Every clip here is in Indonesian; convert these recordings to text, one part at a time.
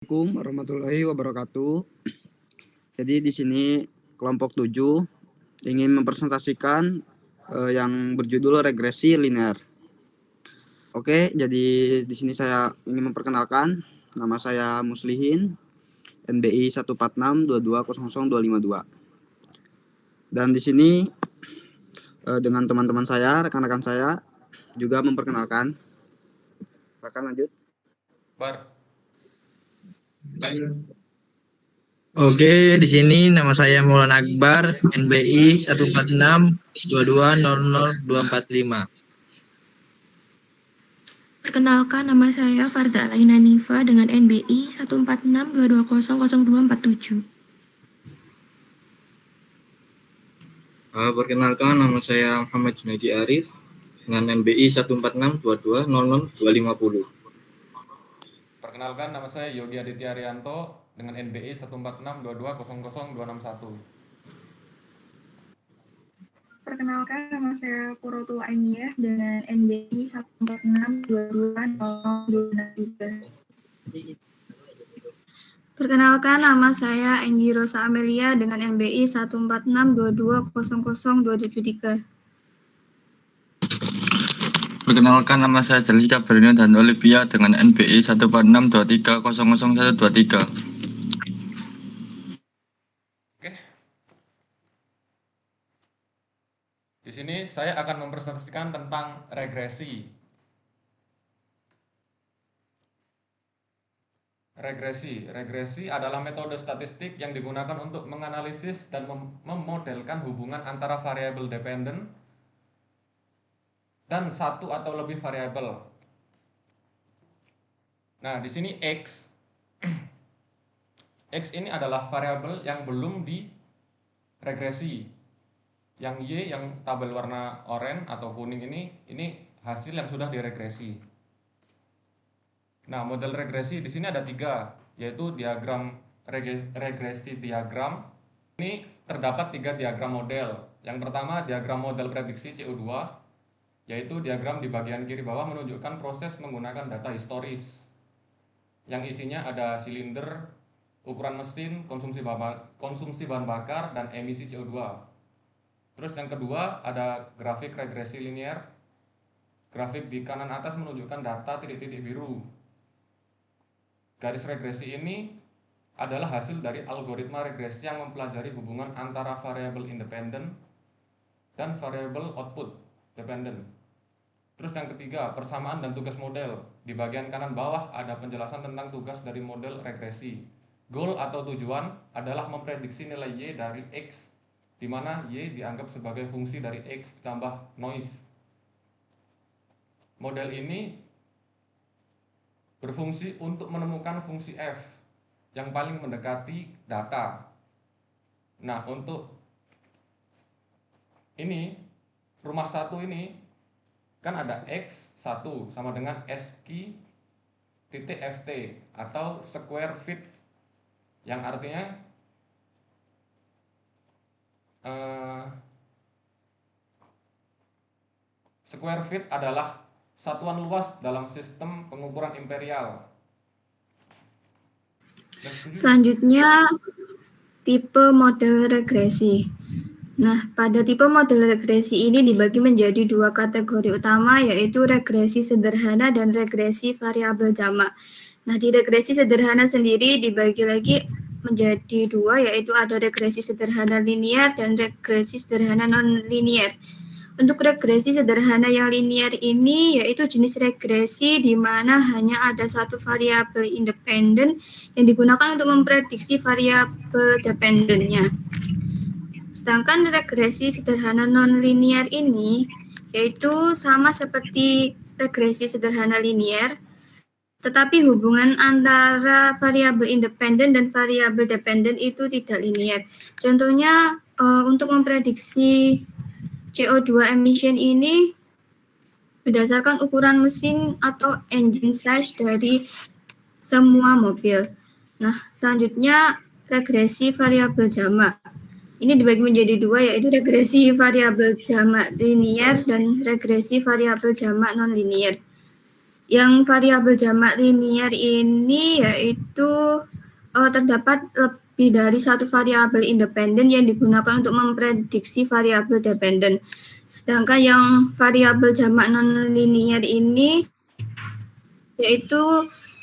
Assalamualaikum warahmatullahi wabarakatuh. Jadi di sini kelompok 7 ingin mempresentasikan yang berjudul regresi linear. Oke, jadi di sini saya ingin memperkenalkan, nama saya Muslihin, NBI 14622000252. Dan di sini dengan teman-teman saya, rekan-rekan saya juga memperkenalkan. Silakan lanjut. Oke, di sini nama saya Maulana Akbar, NBI 14622000245. Perkenalkan, nama saya Farda Alaina Nifa dengan NBI 14622000247. Perkenalkan, nama saya Muhammad Junaidi Arif dengan NBI 14622000250. Perkenalkan, nama saya Yogi Aditya Arianto dengan NBI 14622000261. Perkenalkan, nama saya Purotu Ainiyah dengan NBI 146220023. Perkenalkan, nama saya Enggi Rosa Amelia dengan NBI 14622000273. Perkenalkan, nama saya Jessica Berino dan Olivia dengan NBI 14623000123. Oke. Di sini saya akan mempresentasikan tentang regresi. Regresi adalah metode statistik yang digunakan untuk menganalisis dan memodelkan hubungan antara variabel dependen dan satu atau lebih variabel. Nah, di sini X ini adalah variabel yang belum diregresi. Yang Y, yang tabel warna oranye atau kuning ini hasil yang sudah diregresi. Nah, model regresi di sini ada 3, yaitu diagram regresi diagram. Ini terdapat 3 diagram model. Yang pertama, diagram model prediksi CO2, yaitu diagram di bagian kiri bawah menunjukkan proses menggunakan data historis, yang isinya ada silinder, ukuran mesin, konsumsi bahan bakar, dan emisi CO2. Terus yang kedua ada grafik regresi linear. Grafik di kanan atas menunjukkan data titik-titik biru. Garis regresi ini adalah hasil dari algoritma regresi yang mempelajari hubungan antara variabel independen dan variabel output dependen. Terus yang ketiga, persamaan dan tugas model. Di bagian kanan bawah ada penjelasan tentang tugas dari model regresi. Goal atau tujuan adalah memprediksi nilai Y dari X, di mana Y dianggap sebagai fungsi dari X ditambah noise. Model ini berfungsi untuk menemukan fungsi F yang paling mendekati data. Nah, untuk ini, rumah satu ini kan ada X1 sama dengan SQ titik FT atau square feet, yang artinya square feet adalah satuan luas dalam sistem pengukuran imperial. Selanjutnya, tipe model regresi. Nah, pada tipe model regresi ini dibagi menjadi 2 kategori utama, yaitu regresi sederhana dan regresi variabel jamak. Nah, di regresi sederhana sendiri dibagi lagi menjadi 2, yaitu ada regresi sederhana linear dan regresi sederhana non-linear. Untuk regresi sederhana yang linear ini yaitu jenis regresi di mana hanya ada satu variabel independen yang digunakan untuk memprediksi variabel dependennya. Sedangkan regresi sederhana non-linear ini yaitu sama seperti regresi sederhana linear, tetapi hubungan antara variabel independen dan variabel dependen itu tidak linear. Contohnya untuk memprediksi CO2 emission ini berdasarkan ukuran mesin atau engine size dari semua mobil. Nah, selanjutnya regresi variabel jamak. Ini dibagi menjadi 2, yaitu regresi variabel jamak linear dan regresi variabel jamak non-linear. Yang variabel jamak linier ini yaitu terdapat lebih dari satu variabel independen yang digunakan untuk memprediksi variabel dependen. Sedangkan yang variabel jamak non-linier ini yaitu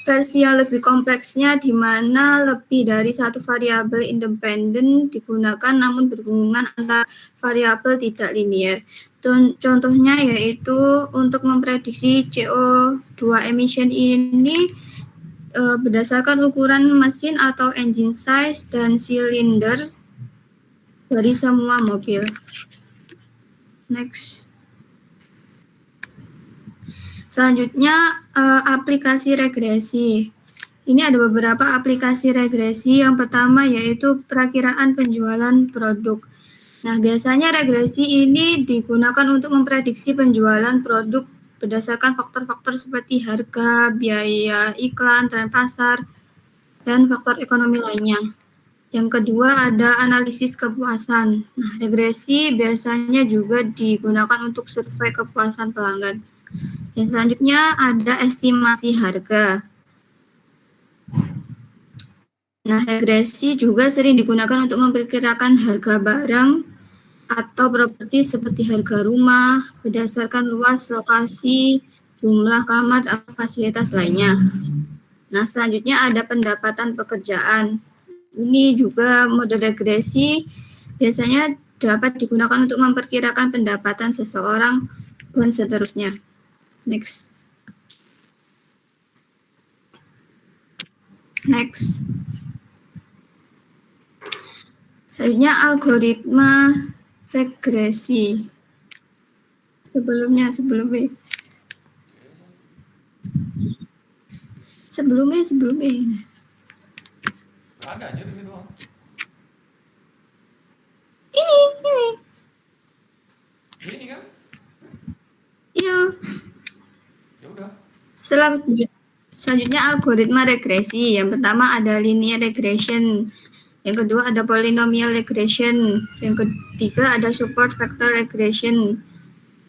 versi yang lebih kompleksnya di mana lebih dari satu variabel independen digunakan namun berhubungan antara variabel tidak linier. Contohnya yaitu untuk memprediksi CO2 emission ini berdasarkan ukuran mesin atau engine size dan silinder dari semua mobil. Next. Selanjutnya aplikasi regresi. Ini ada beberapa aplikasi regresi. Yang pertama yaitu perakiraan penjualan produk. Nah, biasanya regresi ini digunakan untuk memprediksi penjualan produk berdasarkan faktor-faktor seperti harga, biaya iklan, tren pasar, dan faktor ekonomi lainnya. Yang kedua ada analisis kepuasan. Nah, regresi biasanya juga digunakan untuk survei kepuasan pelanggan. Yang selanjutnya ada estimasi harga. Nah, regresi juga sering digunakan untuk memperkirakan harga barang atau properti seperti harga rumah berdasarkan luas lokasi, jumlah kamar, atau fasilitas lainnya. Nah, selanjutnya ada pendapatan pekerjaan. Ini juga model regresi biasanya dapat digunakan untuk memperkirakan pendapatan seseorang dan seterusnya. Next. Selanjutnya algoritma regresi. Sebelumnya. Ada aja di sini doang. Ini. Ini kan? Iya. Ya udah. Selanjutnya algoritma regresi. Yang pertama ada linear regression. Yang kedua ada polynomial regression. Yang ketiga ada support vector regression.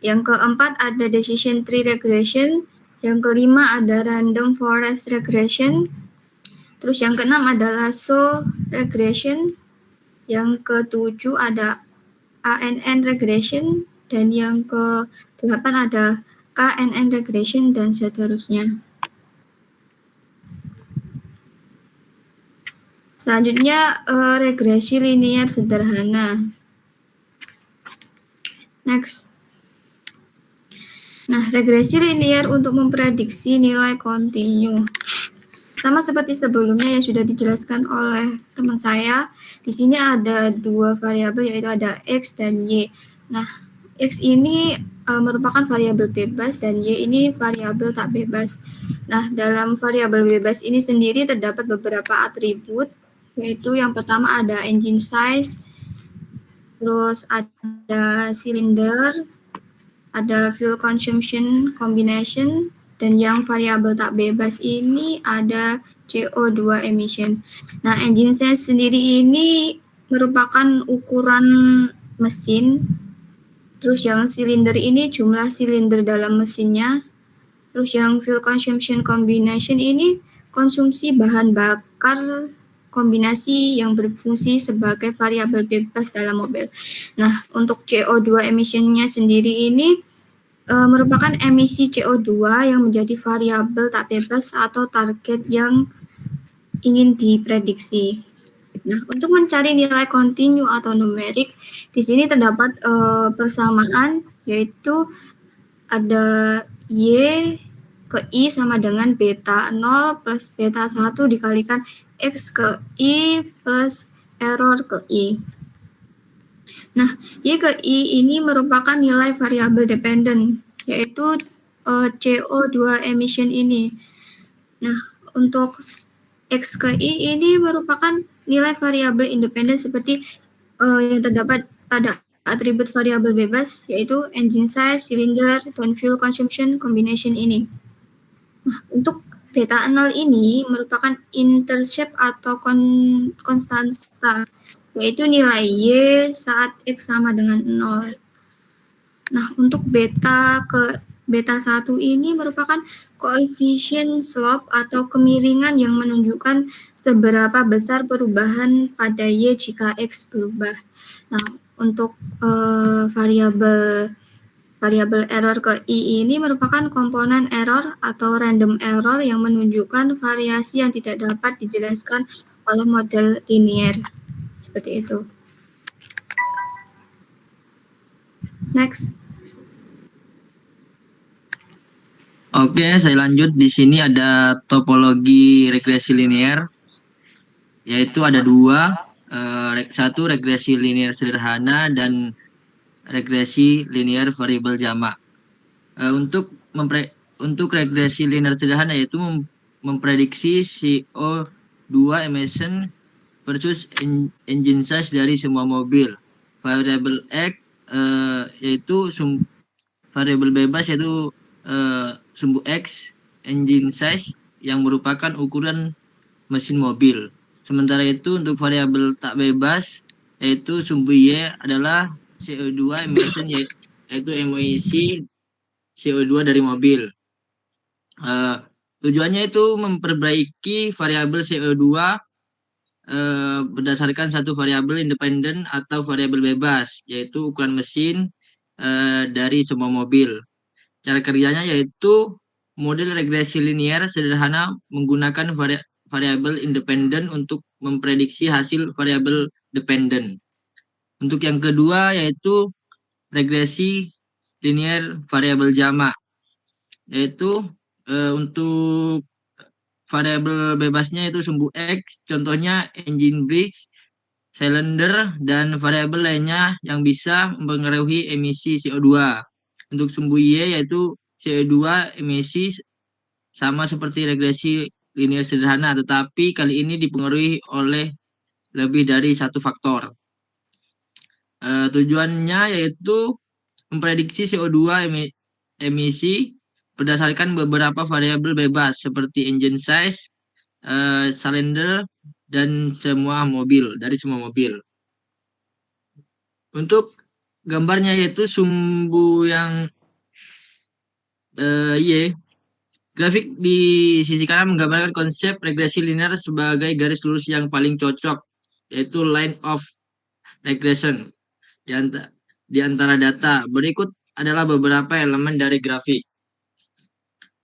Yang keempat ada decision tree regression. Yang kelima ada random forest regression. Terus yang keenam ada lasso regression. Yang ketujuh ada ANN regression. Dan yang ke-8 ada KNN regression dan seterusnya. Selanjutnya regresi linier sederhana. Next. Nah, regresi linier untuk memprediksi nilai kontinu. Sama seperti sebelumnya yang sudah dijelaskan oleh teman saya, di sini ada dua variabel yaitu ada X dan Y. Nah, X ini merupakan variabel bebas dan Y ini variabel tak bebas. Nah, dalam variabel bebas ini sendiri terdapat beberapa atribut, yaitu yang pertama ada engine size, terus ada silinder, ada fuel consumption combination, dan yang variabel tak bebas ini ada CO2 emission. Nah, engine size sendiri ini merupakan ukuran mesin, terus yang silinder ini jumlah silinder dalam mesinnya, terus yang fuel consumption combination ini konsumsi bahan bakar kombinasi yang berfungsi sebagai variabel bebas dalam mobil. Nah, untuk CO2 emission-nya sendiri ini merupakan emisi CO2 yang menjadi variabel tak bebas atau target yang ingin diprediksi. Nah, untuk mencari nilai kontinu atau numerik, di sini terdapat persamaan, yaitu ada Y ke I sama dengan beta 0 plus beta 1 dikalikan X ke I plus error ke I. Nah, Y ke I ini merupakan nilai variabel dependen, yaitu CO2 emission ini. Nah, untuk X ke I ini merupakan nilai variabel independen seperti yang terdapat pada atribut variabel bebas, yaitu engine size, cylinder, dan fuel consumption combination ini. Nah, untuk beta 0 ini merupakan intercept atau konstanta, yaitu nilai Y saat X sama dengan 0. Nah, untuk beta ke Beta 1 ini merupakan koefisien slope atau kemiringan yang menunjukkan seberapa besar perubahan pada Y jika X berubah. Nah, untuk variabel error ke I ini merupakan komponen error atau random error yang menunjukkan variasi yang tidak dapat dijelaskan oleh model linear. Seperti itu. Next. Oke, saya lanjut. Di sini ada topologi regresi linear, yaitu ada dua, satu regresi linear sederhana dan regresi linear variabel jamak. Untuk regresi linear sederhana yaitu memprediksi CO2 emission versus engine size dari semua mobil. Variabel X yaitu variabel bebas yaitu sumbu X engine size yang merupakan ukuran mesin mobil. Sementara itu untuk variabel tak bebas yaitu sumbu Y adalah CO2 emission yaitu emisi CO2 dari mobil. Tujuannya itu memperbaiki variabel CO2 berdasarkan satu variabel independen atau variabel bebas yaitu ukuran mesin dari semua mobil. Cara kerjanya yaitu model regresi linear sederhana menggunakan variabel independen untuk memprediksi hasil variabel dependen. Untuk yang kedua yaitu regresi linear variabel jamak, yaitu untuk variabel bebasnya itu sumbu X, contohnya engine bridge, cylinder, dan variabel lainnya yang bisa mempengaruhi emisi CO2. Untuk sumbu Y yaitu CO2 emisi sama seperti regresi linear sederhana, tetapi kali ini dipengaruhi oleh lebih dari satu faktor. Tujuannya yaitu memprediksi CO2 emisi berdasarkan beberapa variabel bebas seperti engine size, cylinder, dan semua mobil, dari semua mobil. Untuk gambarnya yaitu sumbu yang Y. Grafik di sisi kanan menggambarkan konsep regresi linear sebagai garis lurus yang paling cocok, yaitu line of regression di antara data. Berikut adalah beberapa elemen dari grafik.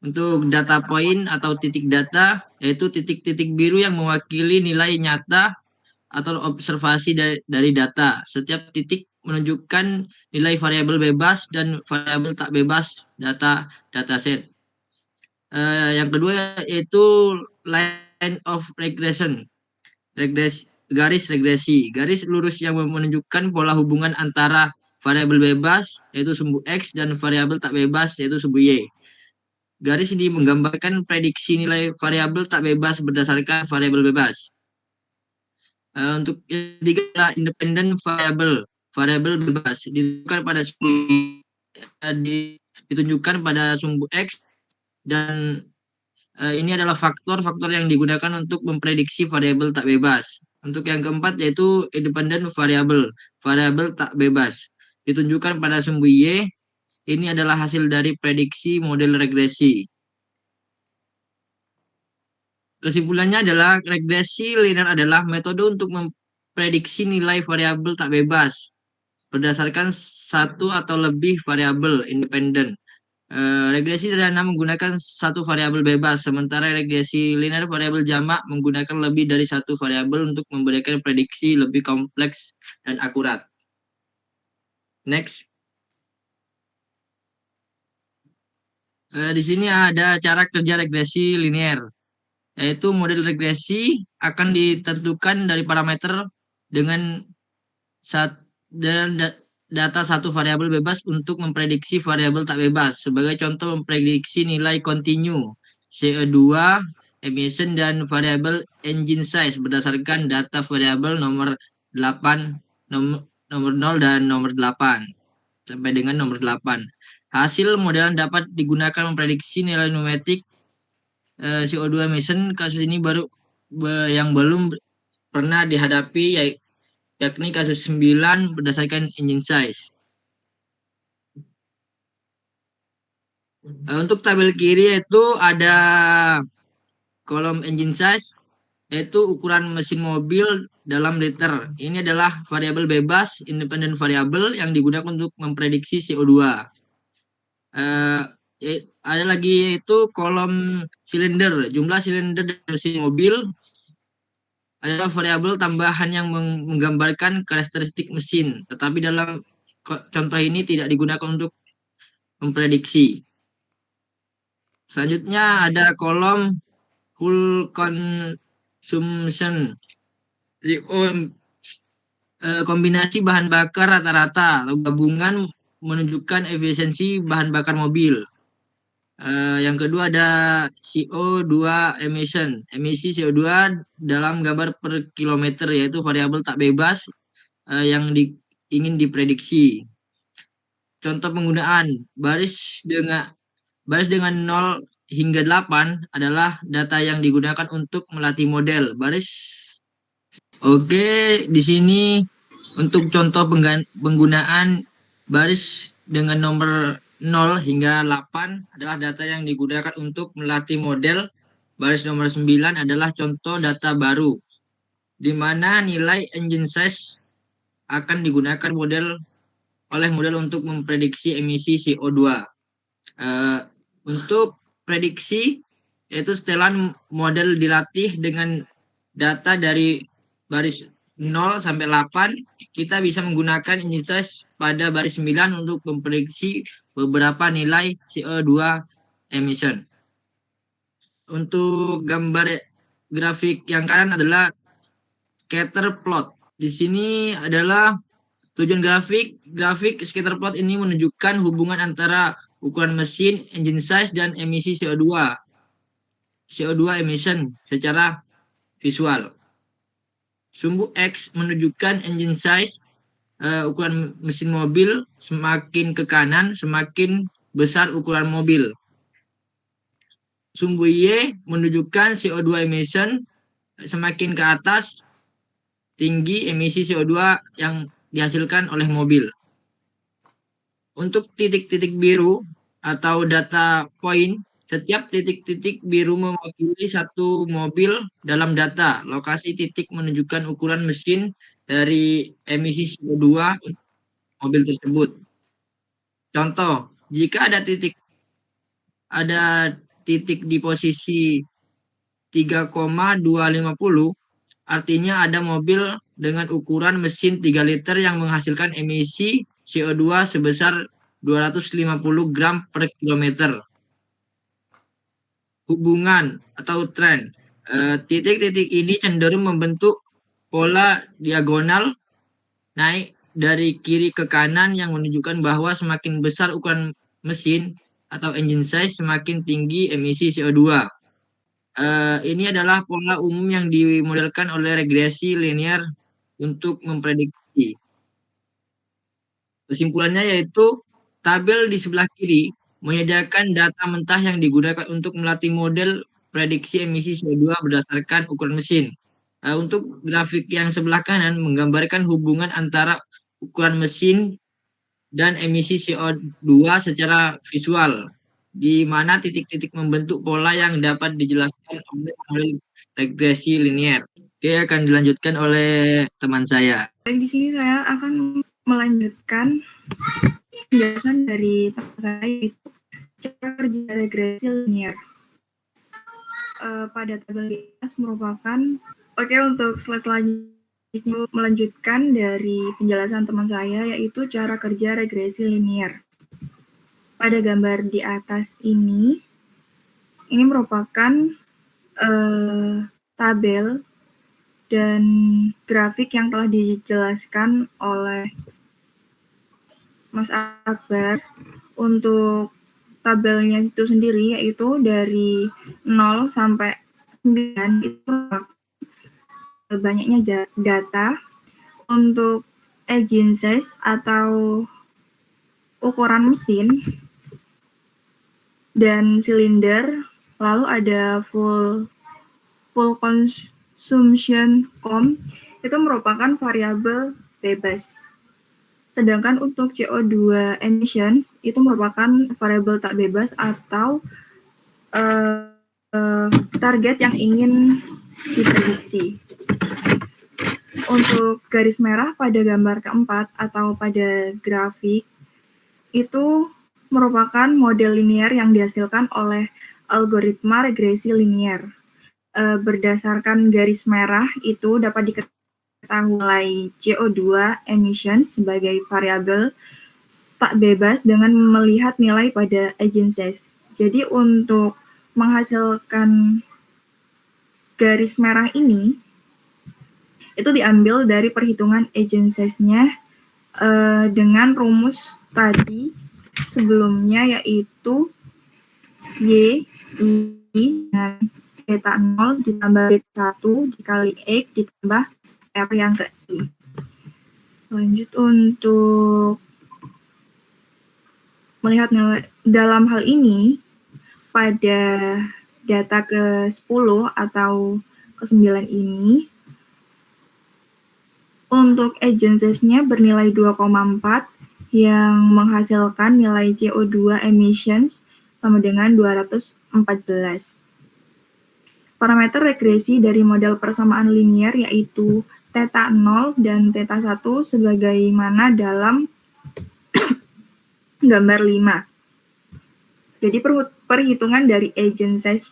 Untuk data point atau titik data, yaitu titik-titik biru yang mewakili nilai nyata atau observasi dari data. Setiap titik menunjukkan nilai variabel bebas dan variabel tak bebas dataset. Yang kedua yaitu line of regression, garis regresi, garis lurus yang menunjukkan pola hubungan antara variabel bebas yaitu sumbu X dan variabel tak bebas yaitu sumbu Y. Garis ini menggambarkan prediksi nilai variabel tak bebas berdasarkan variabel bebas. Untuk ketiga independent variabel bebas ditunjukkan pada sumbu X dan ini adalah faktor-faktor yang digunakan untuk memprediksi variabel tak bebas. Untuk yang keempat yaitu independent variabel tak bebas ditunjukkan pada sumbu Y. Ini adalah hasil dari prediksi model regresi. Kesimpulannya adalah regresi linear adalah metode untuk memprediksi nilai variabel tak bebas berdasarkan satu atau lebih variabel independen. Regresi sederhana menggunakan satu variabel bebas, sementara regresi linear variabel jamak menggunakan lebih dari satu variabel untuk memberikan prediksi lebih kompleks dan akurat. Next. Di sini ada cara kerja regresi linear, yaitu model regresi akan ditentukan dari parameter dengan data satu variabel bebas untuk memprediksi variabel tak bebas. Sebagai contoh memprediksi nilai kontinu, CO2, emission, dan variabel engine size berdasarkan data variabel nomor 8, nomor 0 dan nomor 8 sampai dengan nomor 8. Hasil modelan dapat digunakan memprediksi nilai numerik CO2 emission. Kasus ini yang belum pernah dihadapi yakni kasus 9 berdasarkan engine size. Untuk tabel kiri itu ada kolom engine size, yaitu ukuran mesin mobil dalam liter. Ini adalah variabel bebas, independen variabel yang digunakan untuk memprediksi CO2. Ada lagi yaitu kolom silinder, jumlah silinder dari mesin mobil adalah variabel tambahan yang menggambarkan karakteristik mesin, tetapi dalam contoh ini tidak digunakan untuk memprediksi. Selanjutnya ada kolom full consumption, kombinasi bahan bakar rata-rata atau gabungan menunjukkan efisiensi bahan bakar mobil. Yang kedua ada CO2 emission, emisi CO2 dalam gambar per kilometer, yaitu variabel tak bebas yang ingin diprediksi. Contoh penggunaan baris dengan 0 hingga 8 adalah data yang digunakan untuk melatih model baris. Oke, di sini untuk contoh penggunaan baris dengan nomor 0 hingga 8 adalah data yang digunakan untuk melatih model. Baris nomor 9 adalah contoh data baru, di mana nilai engine size akan digunakan oleh model untuk memprediksi emisi CO2. Untuk prediksi, yaitu setelan model dilatih dengan data dari baris 0 sampai 8, kita bisa menggunakan engine size pada baris 9 untuk memprediksi beberapa nilai CO2 emission. Untuk gambar grafik yang kanan adalah scatter plot. Di sini adalah tujuan grafik scatter plot ini menunjukkan hubungan antara ukuran mesin, engine size, dan emisi CO2 emission secara visual. Sumbu X menunjukkan engine size, ukuran mesin mobil, semakin ke kanan semakin besar ukuran mobil. Sumbu Y menunjukkan CO2 emission, semakin ke atas tinggi emisi CO2 yang dihasilkan oleh mobil. Untuk titik-titik biru atau data point, setiap titik-titik biru mewakili satu mobil dalam data. Lokasi titik menunjukkan ukuran mesin dari emisi CO2 mobil tersebut. Contoh, jika ada titik di posisi 3,250, artinya ada mobil dengan ukuran mesin 3 liter yang menghasilkan emisi CO2 sebesar 250 gram per kilometer. Hubungan atau tren. Titik-titik ini cenderung membentuk pola diagonal naik dari kiri ke kanan yang menunjukkan bahwa semakin besar ukuran mesin atau engine size, semakin tinggi emisi CO2. Ini adalah pola umum yang dimodelkan oleh regresi linear untuk memprediksi. Kesimpulannya yaitu tabel di sebelah kiri menyediakan data mentah yang digunakan untuk melatih model prediksi emisi CO2 berdasarkan ukuran mesin. Untuk grafik yang sebelah kanan menggambarkan hubungan antara ukuran mesin dan emisi CO2 secara visual, di mana titik-titik membentuk pola yang dapat dijelaskan oleh model regresi linear. Oke, akan dilanjutkan oleh teman saya. Baik, di sini saya akan melanjutkan penjelasan dari teman saya, yaitu cara kerja regresi linear. Pada tabel di atas merupakan, untuk slide selanjutnya melanjutkan dari penjelasan teman saya, yaitu cara kerja regresi linear. Pada gambar di atas ini merupakan tabel dan grafik yang telah dijelaskan oleh Mas Akbar. Untuk tabelnya itu sendiri, yaitu dari 0 sampai 9, itu banyaknya data. Untuk engine size atau ukuran mesin dan silinder, lalu ada full consumption com, itu merupakan variabel bebas. Sedangkan untuk CO2 emissions itu merupakan variabel tak bebas atau target yang ingin diprediksi. Untuk garis merah pada gambar keempat atau pada grafik itu merupakan model linear yang dihasilkan oleh algoritma regresi linear. Berdasarkan garis merah itu dapat diketahui CO2 emission sebagai variabel tak bebas dengan melihat nilai pada agencies. Jadi untuk menghasilkan garis merah ini itu diambil dari perhitungan agencies-nya dengan rumus tadi sebelumnya, yaitu Y dengan beta 0 ditambah beta 1 dikali X ditambah R yang ke I. Lanjut untuk melihat nilai dalam hal ini pada data ke-10 atau ke-9 ini untuk agencies-nya bernilai 2,4 yang menghasilkan nilai CO2 emissions sama dengan 214. Parameter regresi dari model persamaan linear yaitu theta 0 dan theta 1 sebagaimana dalam gambar 5. Jadi perhitungan dari agencies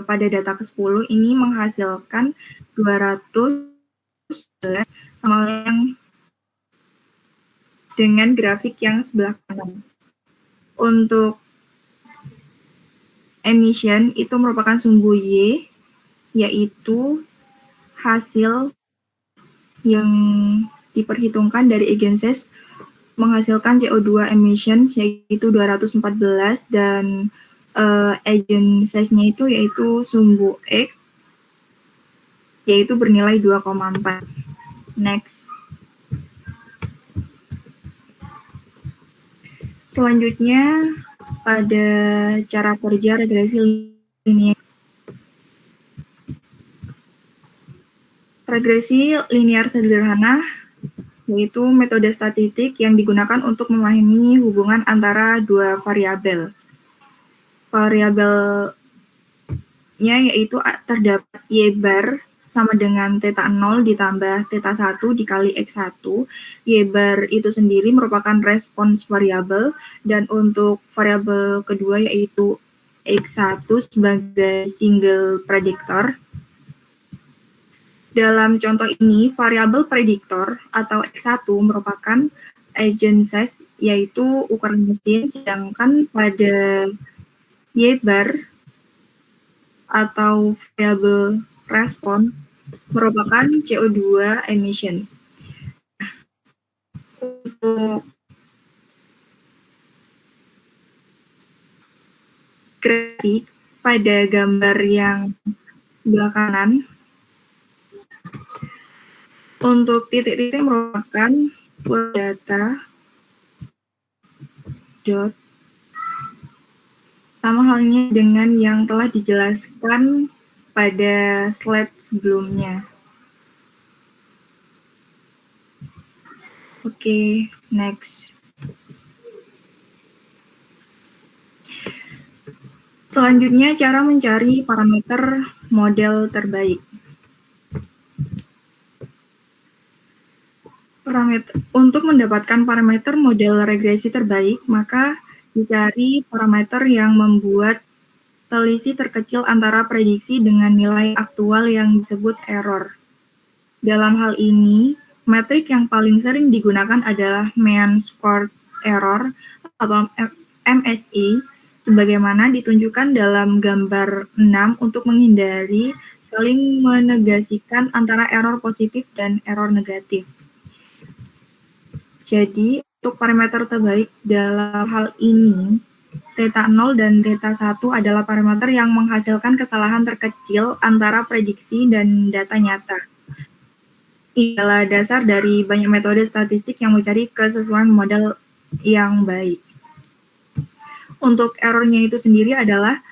pada data ke-10 ini menghasilkan 200 sama yang dengan grafik yang sebelah kanan. Untuk emission itu merupakan sumbu Y, yaitu hasil yang diperhitungkan dari agencies menghasilkan CO2 emissions yaitu 214 dan agencies-nya itu yaitu sumbu X yaitu bernilai 2,4. Next. Selanjutnya pada cara kerja regresi linear. Regresi linear sederhana yaitu metode statistik yang digunakan untuk memahami hubungan antara dua variabel. Variabelnya yaitu terdapat Y bar sama dengan theta 0 ditambah theta 1 dikali X1. Y bar itu sendiri merupakan respons variabel dan untuk variabel kedua yaitu X1 sebagai single predictor. Dalam contoh ini, variabel prediktor atau X1 merupakan agencies yaitu ukuran mesin, sedangkan pada Y bar atau variabel respon merupakan CO2 emission. Untuk grafik pada gambar yang sebelah kanan, untuk titik-titik merupakan data dot sama halnya dengan yang telah dijelaskan pada slide sebelumnya. Oke, next. Selanjutnya cara mencari parameter model terbaik. Untuk mendapatkan parameter model regresi terbaik, maka dicari parameter yang membuat selisih terkecil antara prediksi dengan nilai aktual yang disebut error. Dalam hal ini, metrik yang paling sering digunakan adalah mean squared error atau MSE, sebagaimana ditunjukkan dalam gambar 6 untuk menghindari saling menegasikan antara error positif dan error negatif. Jadi, untuk parameter terbaik dalam hal ini, theta 0 dan theta 1 adalah parameter yang menghasilkan kesalahan terkecil antara prediksi dan data nyata. Ini adalah dasar dari banyak metode statistik yang mencari kesesuaian model yang baik. Untuk errornya itu sendiri adalah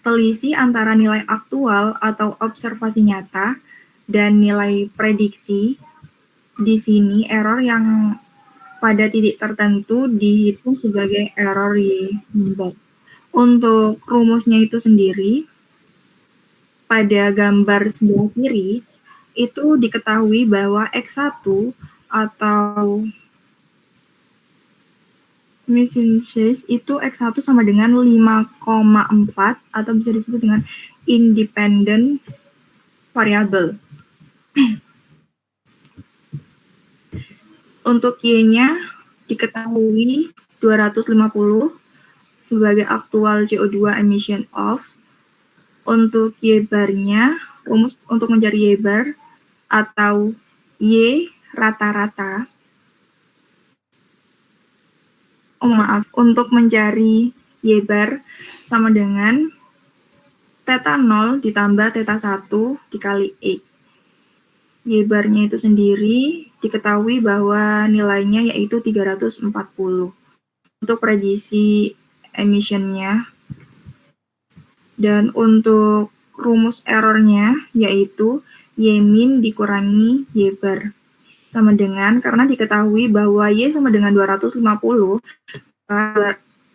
selisih antara nilai aktual atau observasi nyata dan nilai prediksi. Di sini error yang pada titik tertentu dihitung sebagai error Y bar. Untuk rumusnya itu sendiri, pada gambar sebelah kiri, itu diketahui bahwa X1 atau emission size itu X1 sama dengan 5,4 atau bisa disebut dengan independent variable. Untuk Y-nya diketahui 250 sebagai aktual CO2 emission of. Untuk Y bar-nya, rumus untuk mencari Y bar atau Y rata-rata. Untuk mencari Y bar sama dengan theta 0 ditambah theta 1 dikali X. Y bar-nya itu sendiri diketahui bahwa nilainya yaitu 340. Untuk prediksi emission-nya. Dan untuk rumus error-nya yaitu Y min dikurangi Y bar. Sama dengan, karena diketahui bahwa Y sama dengan 250,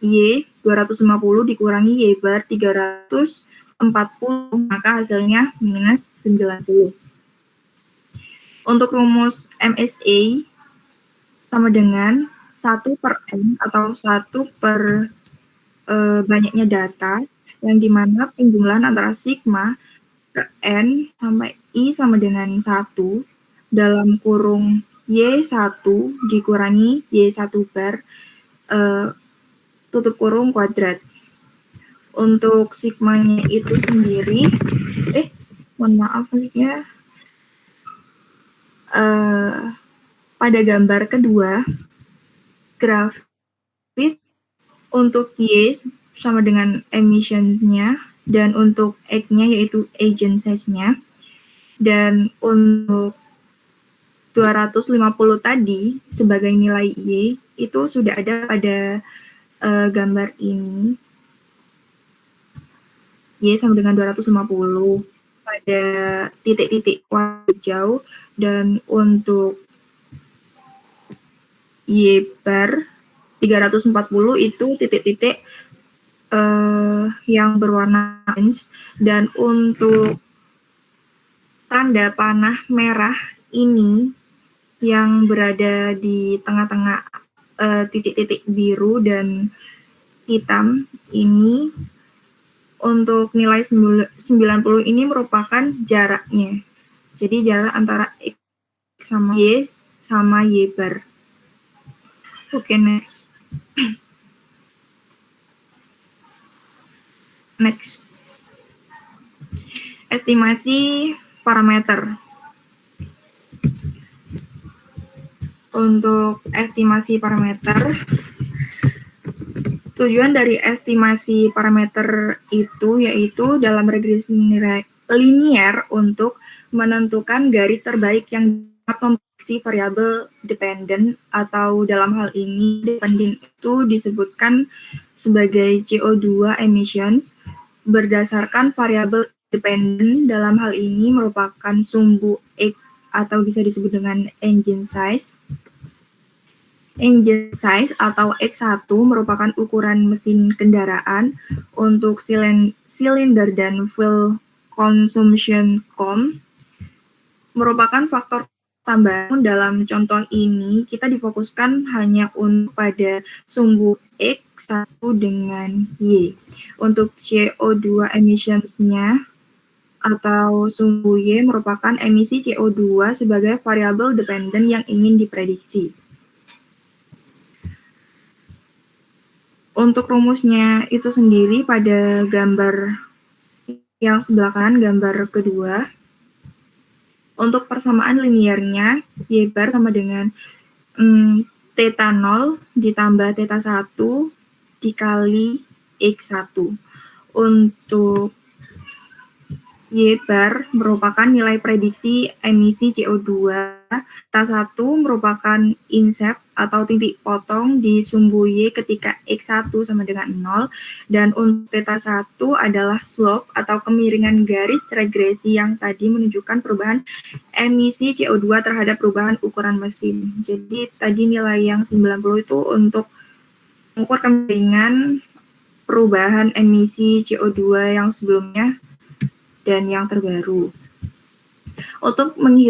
Y 250 dikurangi Y bar 340, maka hasilnya minus 90. Untuk rumus MSA sama dengan 1 per N atau 1 per banyaknya data, yang dimana penjumlahan antara sigma per N sampai I sama dengan 1 dalam kurung Y1 dikurangi Y1 bar tutup kurung kuadrat. Untuk sigmanya itu sendiri, mohon maaf ya, pada gambar kedua, grafis untuk Y sama dengan emission-nya, dan untuk X-nya yaitu agent size-nya, dan untuk 250 tadi sebagai nilai Y itu sudah ada pada gambar ini. Y sama dengan 250 pada titik-titik hijau, dan untuk Y bar 340 itu titik-titik yang berwarna orange, dan untuk tanda panah merah ini yang berada di tengah-tengah titik-titik biru dan hitam ini, untuk nilai 90 ini merupakan jaraknya. Jadi jarak antara X sama Y bar. Oke, next. Next. Estimasi parameter. Untuk estimasi parameter, tujuan dari estimasi parameter itu yaitu dalam regresi linear untuk menentukan garis terbaik yang dapat memprediksi variabel dependent, atau dalam hal ini dependent itu disebutkan sebagai CO2 emissions berdasarkan variabel dependent. Dalam hal ini merupakan sumbu X atau bisa disebut dengan engine size. Engine size atau X1 merupakan ukuran mesin kendaraan. Untuk silinder dan fuel consumption COM merupakan faktor tambahan. Dalam contoh ini kita difokuskan hanya untuk pada sumbu X1 dengan Y. Untuk CO2 emissions-nya atau sumbu Y merupakan emisi CO2 sebagai variabel dependent yang ingin diprediksi. Untuk rumusnya itu sendiri pada gambar yang sebelah kanan, gambar kedua. Untuk persamaan linearnya, Y bar sama dengan theta 0 ditambah theta 1 dikali X1. Untuk Y bar merupakan nilai prediksi emisi CO2. Theta 1 merupakan intercept atau titik potong di sumbu Y ketika X1 sama dengan 0. Dan untuk theta 1 adalah slope atau kemiringan garis regresi yang tadi menunjukkan perubahan emisi CO2 terhadap perubahan ukuran mesin. Jadi tadi nilai yang 90 itu untuk mengukur kemiringan perubahan emisi CO2 yang sebelumnya dan yang terbaru. Untuk menghitung